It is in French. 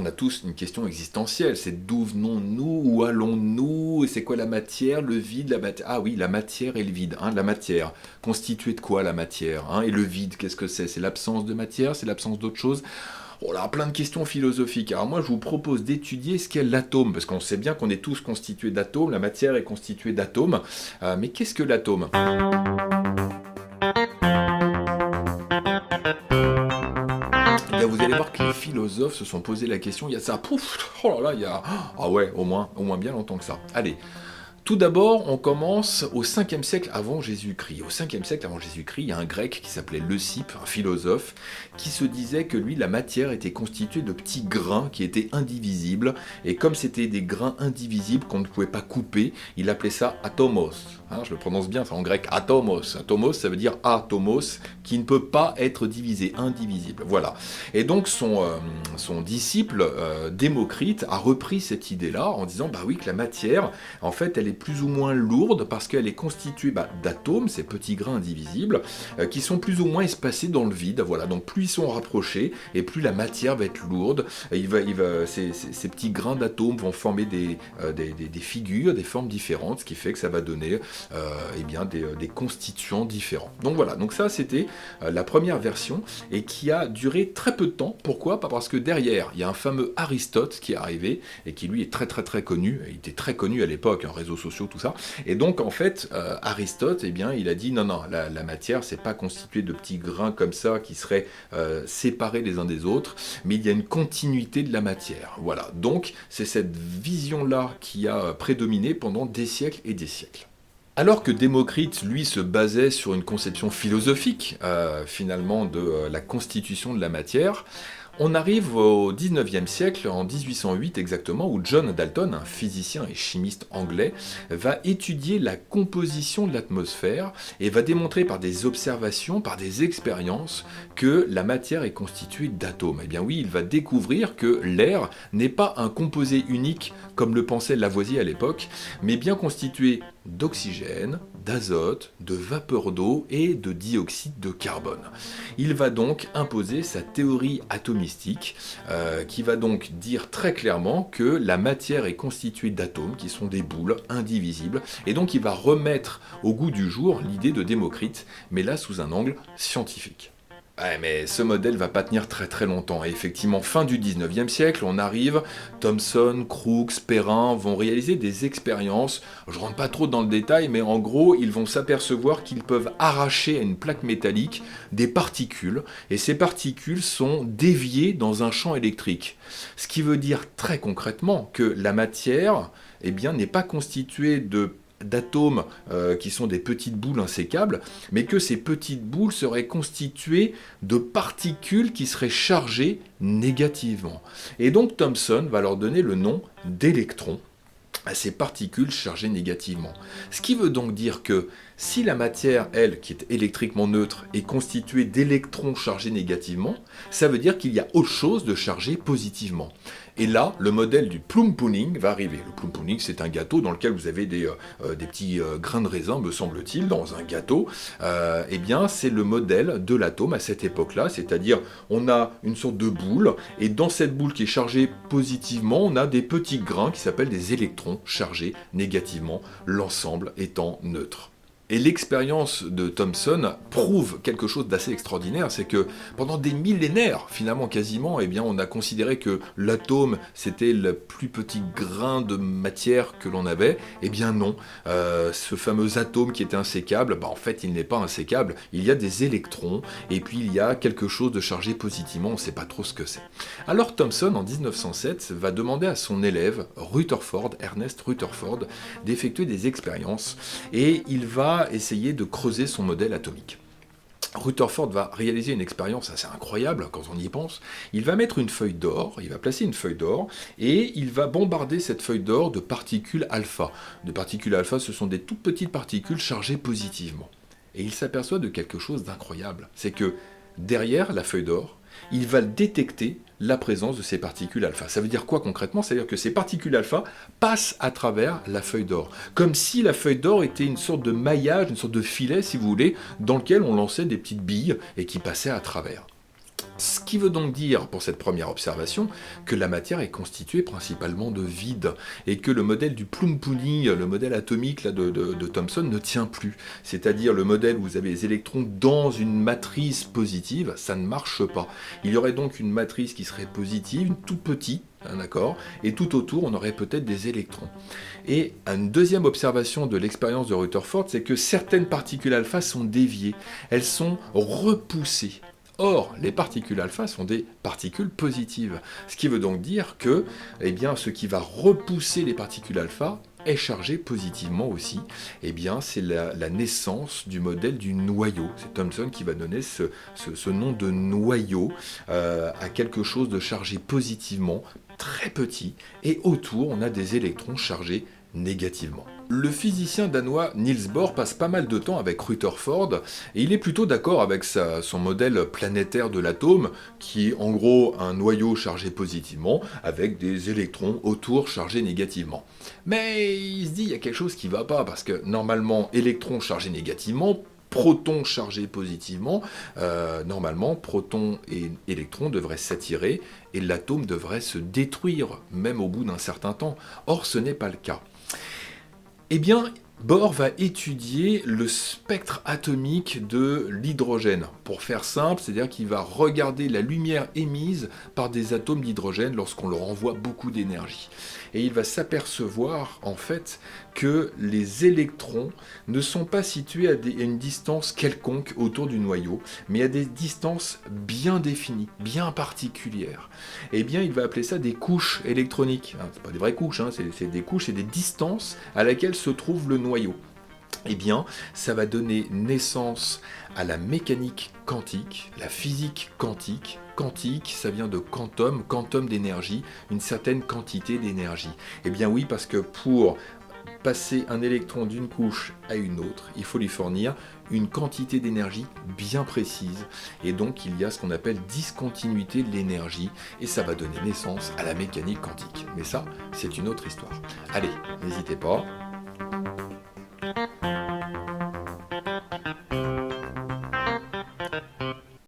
On a tous une question existentielle, c'est d'où venons-nous, où allons-nous, et c'est quoi la matière, le vide, la matière. Ah oui, la matière et le vide, hein, la matière. Constituée de quoi la matière, hein, et le vide, qu'est-ce que c'est? C'est l'absence de matière, c'est l'absence d'autre chose? Oh là, plein de questions philosophiques. Alors moi, je vous propose d'étudier ce qu'est l'atome, parce qu'on sait bien qu'on est tous constitués d'atomes, la matière est constituée d'atomes. Mais qu'est-ce que l'atome? Eh bien, vous allez voir que les philosophes se sont posé la question, il y a ça, pouf, oh là là, il y a... Ah ouais, au moins bien longtemps que ça. Allez, tout d'abord, on commence au 5e siècle avant Jésus-Christ. Au 5e siècle avant Jésus-Christ, il y a un grec qui s'appelait Leucippe, un philosophe, qui se disait que lui, la matière était constituée de petits grains qui étaient indivisibles. Et comme c'était des grains indivisibles qu'on ne pouvait pas couper, il appelait ça atomos. Hein, je le prononce bien, c'est en grec atomos. Atomos, ça veut dire atomos, qui ne peut pas être divisé, indivisible. Voilà. Et donc son disciple Démocrite a repris cette idée-là en disant, bah oui, que la matière, en fait, elle est plus ou moins lourde parce qu'elle est constituée d'atomes, ces petits grains indivisibles, qui sont plus ou moins espacés dans le vide. Voilà. Donc plus ils sont rapprochés et plus la matière va être lourde. Ces petits grains d'atomes vont former des figures, des formes différentes, ce qui fait que ça va donner des constituants différents. Donc voilà, donc ça c'était la première version et qui a duré très peu de temps. Pourquoi? Pas parce que derrière, il y a un fameux Aristote qui est arrivé et qui lui est très très très connu. Il était très connu à l'époque, en réseaux sociaux, tout ça. Et donc en fait, Aristote, eh bien, il a dit non, la matière, c'est pas constitué de petits grains comme ça qui seraient séparés les uns des autres, mais il y a une continuité de la matière. Voilà, donc c'est cette vision-là qui a prédominé pendant des siècles et des siècles. Alors que Démocrite, lui, se basait sur une conception philosophique, finalement, de la constitution de la matière, on arrive au 19e siècle, en 1808 exactement, où John Dalton, un physicien et chimiste anglais, va étudier la composition de l'atmosphère et va démontrer par des observations, par des expériences, que la matière est constituée d'atomes. Eh bien oui, il va découvrir que l'air n'est pas un composé unique comme le pensait Lavoisier à l'époque, mais bien constitué d'oxygène, d'azote, de vapeur d'eau et de dioxyde de carbone. Il va donc imposer sa théorie atomistique, qui va donc dire très clairement que la matière est constituée d'atomes, qui sont des boules indivisibles, et donc il va remettre au goût du jour l'idée de Démocrite, mais là sous un angle scientifique. Ouais, mais ce modèle va pas tenir très très longtemps. Et effectivement, fin du 19e siècle, on arrive, Thomson, Crookes, Perrin vont réaliser des expériences. Je rentre pas trop dans le détail, mais en gros, ils vont s'apercevoir qu'ils peuvent arracher à une plaque métallique des particules, et ces particules sont déviées dans un champ électrique. Ce qui veut dire très concrètement que la matière, eh bien, n'est pas constituée d'atomes qui sont des petites boules insécables, mais que ces petites boules seraient constituées de particules qui seraient chargées négativement. Et donc Thomson va leur donner le nom d'électrons à ces particules chargées négativement. Ce qui veut donc dire que si la matière, elle, qui est électriquement neutre, est constituée d'électrons chargés négativement, ça veut dire qu'il y a autre chose de chargé positivement. Et là, le modèle du plum pudding va arriver. Le plum pudding, c'est un gâteau dans lequel vous avez des petits grains de raisin, me semble-t-il, dans un gâteau. Eh bien, c'est le modèle de l'atome à cette époque-là, c'est-à-dire on a une sorte de boule, et dans cette boule qui est chargée positivement, on a des petits grains qui s'appellent des électrons chargés négativement, l'ensemble étant neutre. Et l'expérience de Thomson prouve quelque chose d'assez extraordinaire, c'est que pendant des millénaires, finalement quasiment, eh bien, on a considéré que l'atome c'était le plus petit grain de matière que l'on avait. Eh bien non, ce fameux atome qui était insécable, en fait il n'est pas insécable, il y a des électrons, et puis il y a quelque chose de chargé positivement, on ne sait pas trop ce que c'est. Alors Thomson, en 1907, va demander à son élève, Ernest Rutherford, d'effectuer des expériences, et il va essayer de creuser son modèle atomique. Rutherford va réaliser une expérience assez incroyable quand on y pense. Il va mettre une feuille d'or, il va placer une feuille d'or, et il va bombarder cette feuille d'or de particules alpha. De particules alpha, ce sont des toutes petites particules chargées positivement. Et il s'aperçoit de quelque chose d'incroyable. C'est que derrière la feuille d'or, il va détecter la présence de ces particules alpha. Ça veut dire quoi concrètement? C'est-à-dire que ces particules alpha passent à travers la feuille d'or. Comme si la feuille d'or était une sorte de maillage, une sorte de filet, si vous voulez, dans lequel on lançait des petites billes et qui passaient à travers. Ce qui veut donc dire, pour cette première observation, que la matière est constituée principalement de vide, et que le modèle du Plum-Pudding, le modèle atomique là, de Thomson, ne tient plus. C'est-à-dire le modèle où vous avez les électrons dans une matrice positive, ça ne marche pas. Il y aurait donc une matrice qui serait positive, une toute petite, hein, d'accord, et tout autour, on aurait peut-être des électrons. Et une deuxième observation de l'expérience de Rutherford, c'est que certaines particules alpha sont déviées, elles sont repoussées. Or, les particules alpha sont des particules positives. Ce qui veut donc dire que eh bien, ce qui va repousser les particules alpha est chargé positivement aussi. Eh bien, c'est la naissance du modèle du noyau. C'est Thomson qui va donner ce nom de noyau à quelque chose de chargé positivement, très petit, et autour, on a des électrons chargés négativement. Le physicien danois Niels Bohr passe pas mal de temps avec Rutherford et il est plutôt d'accord avec son modèle planétaire de l'atome qui est en gros un noyau chargé positivement avec des électrons autour chargés négativement. Mais il se dit il y a quelque chose qui va pas parce que normalement électrons chargés négativement, protons chargés positivement, normalement protons et électrons devraient s'attirer et l'atome devrait se détruire même au bout d'un certain temps. Or ce n'est pas le cas. Eh bien, Bohr va étudier le spectre atomique de l'hydrogène. Pour faire simple, c'est-à-dire qu'il va regarder la lumière émise par des atomes d'hydrogène lorsqu'on leur envoie beaucoup d'énergie. Et il va s'apercevoir en fait que les électrons ne sont pas situés à une distance quelconque autour du noyau, mais à des distances bien définies, bien particulières. Eh bien, il va appeler ça des couches électroniques. C'est pas des vraies couches, hein, c'est des couches, c'est des distances à laquelle se trouve le noyau. Eh bien, ça va donner naissance à la mécanique quantique, la physique quantique. Quantique, ça vient de quantum, quantum d'énergie, une certaine quantité d'énergie. Eh bien oui, parce que pour passer un électron d'une couche à une autre, il faut lui fournir une quantité d'énergie bien précise. Et donc, il y a ce qu'on appelle discontinuité de l'énergie, et ça va donner naissance à la mécanique quantique. Mais ça, c'est une autre histoire. Allez, n'hésitez pas.